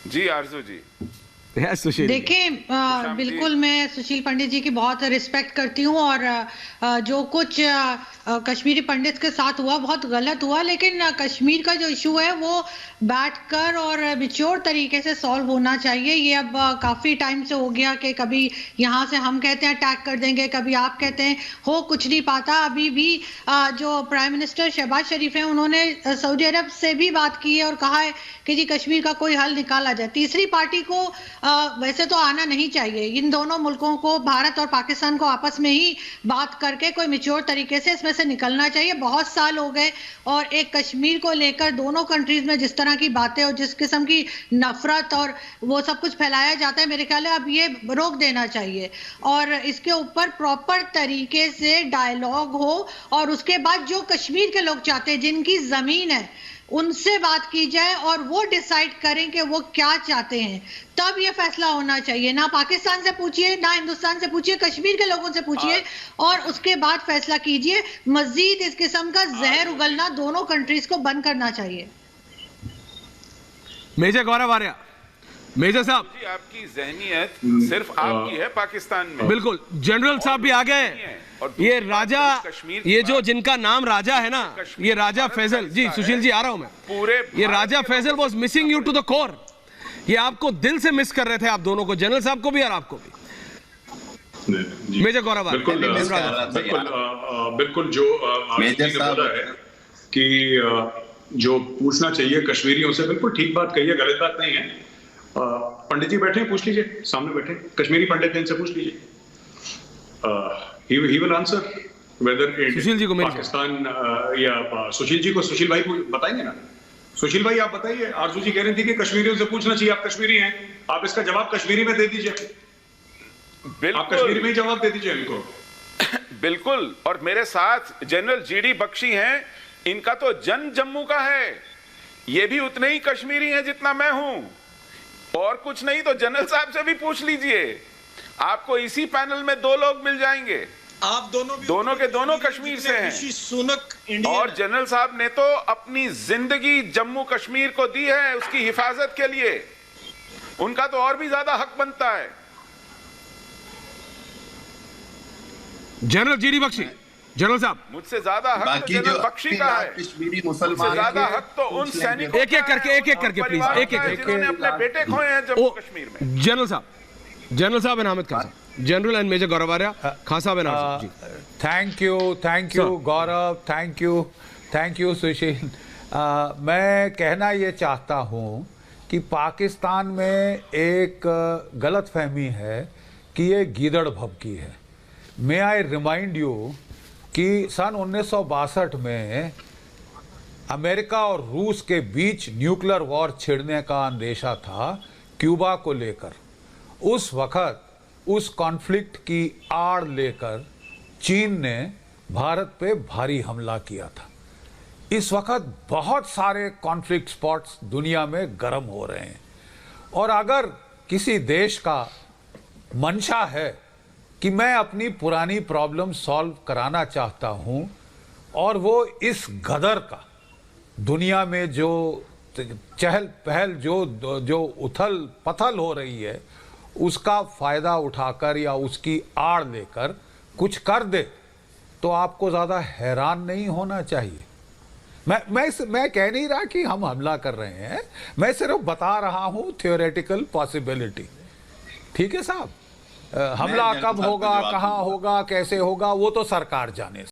जी आरजू जी। देखिए, बिल्कुल मैं सुशील पंडित जी की बहुत रिस्पेक्ट करती हूँ और जो कुछ कश्मीरी पंडित के साथ हुआ बहुत गलत हुआ, लेकिन कश्मीर का जो इशू है वो बैठकर और मैच्योर तरीके से सॉल्व होना चाहिए। ये अब काफ़ी टाइम से हो गया कि कभी यहाँ से हम कहते हैं अटैक कर देंगे, कभी आप कहते हैं, हो कुछ नहीं पाता। अभी भी जो प्राइम मिनिस्टर शहबाज शरीफ हैं उन्होंने सऊदी अरब से भी बात की है और कहा है कि जी कश्मीर का कोई हल निकाला जाए। तीसरी पार्टी को वैसे तो आना नहीं चाहिए। इन दोनों मुल्कों को, भारत और पाकिस्तान को, आपस में ही बात करके कोई मैच्योर तरीके से इसमें से निकलना चाहिए। बहुत साल हो गए और एक कश्मीर को लेकर दोनों कंट्रीज में जिस तरह की बातें और जिस किस्म की नफरत और वो सब कुछ फैलाया जाता है, मेरे ख्याल है अब ये रोक देना चाहिए और इसके ऊपर प्रॉपर तरीके से डायलॉग हो और उसके बाद जो कश्मीर के लोग चाहते हैं, जिनकी जमीन है, उनसे बात की जाए और वो डिसाइड करें कि वो क्या चाहते हैं। तब ये फैसला होना चाहिए। ना पाकिस्तान से पूछिए, ना हिंदुस्तान से पूछिए, कश्मीर के लोगों से पूछिए और उसके बाद फैसला कीजिए। मजीद इस किस्म का जहर उगलना दोनों कंट्रीज को बंद करना चाहिए। मेजर गौरव आर्या। मेजर साहब जी, आपकी जहनियत सिर्फ आपकी है पाकिस्तान में। बिल्कुल, जनरल साहब भी आ गए। ये राजा, ये जो जिनका नाम राजा है ना, ये राजा फैसल जी, सुशील जी आ रहा हूं मैं। पूरे ये Raja Faisal was missing you to the core. ये आपको दिल से मिस कर रहे थे, आप दोनों को, जनरल साहब को भी और आपको भी। मेजर गौरव बिल्कुल बिल्कुल जो मेजर साहब बोला है कि जो पूछना चाहिए कश्मीरियों से, बिल्कुल ठीक बात कही है, गलत बात नहीं है। पंडित जी बैठे हैं, पूछ लीजिए, सामने बैठे कश्मीरी पंडित हैं, इनसे पूछ लीजिए। he will answer whether Sushil ji को पाकिस्तान या सुशील जी को, सुशील भाई को बताएंगे ना। सुशील भाई आप बताइए, आरजू जी कह रही थी कि कश्मीरियों से पूछना चाहिए, आप कश्मीरी हैं, आप इसका जवाब कश्मीरी में दे दीजिए। आप कश्मीरी में ही जवाब दे दीजिए इनको। बिल्कुल। और मेरे साथ जनरल जीडी बख्शी हैं, इनका तो जन्म जम्मू का है, ये भी उतने ही कश्मीरी हैं जितना मैं हूं। और कुछ नहीं तो जनरल साहब से भी पूछ लीजिए, आपको इसी पैनल में दो लोग मिल जाएंगे। आप दोनों के दोनों कश्मीर से हैं। सुनक और जनरल साहब ने तो अपनी जिंदगी जम्मू कश्मीर को दी है उसकी हिफाजत के लिए। उनका तो और भी ज्यादा हक बनता है। जनरल जीडी बख्शी, जनरल साहब मुझसे ज्यादा हक तो जनरल बख्शी का है, मुझसे ज्यादा हक तो उन सैनिकों, एक एक करके प्लीज, एक एक जिन्होंने अपने बेटे खोए हैं जम्मू कश्मीर में। जनरल साहब and Hamid Khan sahab, general and major Gaurav Arya, Khan sahab and ji. Thank you Gaurav, thank you Sushil. मैं कहना ये चाहता हूँ कि पाकिस्तान में एक गलत फहमी है कि ये गीदड़ भभकी है। मे आई रिमाइंड यू कि सन 1962 में अमेरिका और रूस के बीच न्यूक्लियर वॉर छिड़ने का अंदेशा था क्यूबा को लेकर। उस वक्त उस कॉन्फ्लिक्ट की आड़ लेकर चीन ने भारत पे भारी हमला किया था। इस वक्त बहुत सारे कॉन्फ्लिक्ट स्पॉट्स दुनिया में गर्म हो रहे हैं और अगर किसी देश का मंशा है कि मैं अपनी पुरानी प्रॉब्लम सॉल्व कराना चाहता हूं और वो इस गदर का दुनिया में जो चहल पहल, जो उथल पथल हो रही है, उसका फायदा उठाकर या उसकी आड़ लेकर कुछ कर दे, तो आपको ज्यादा हैरान नहीं होना चाहिए। मैं कह नहीं रहा कि हम हमला कर रहे हैं, मैं सिर्फ बता रहा हूं थियोरेटिकल पॉसिबिलिटी। ठीक है साहब, हमला कब होगा, कहां होगा, कैसे होगा, वो तो सरकार जाने।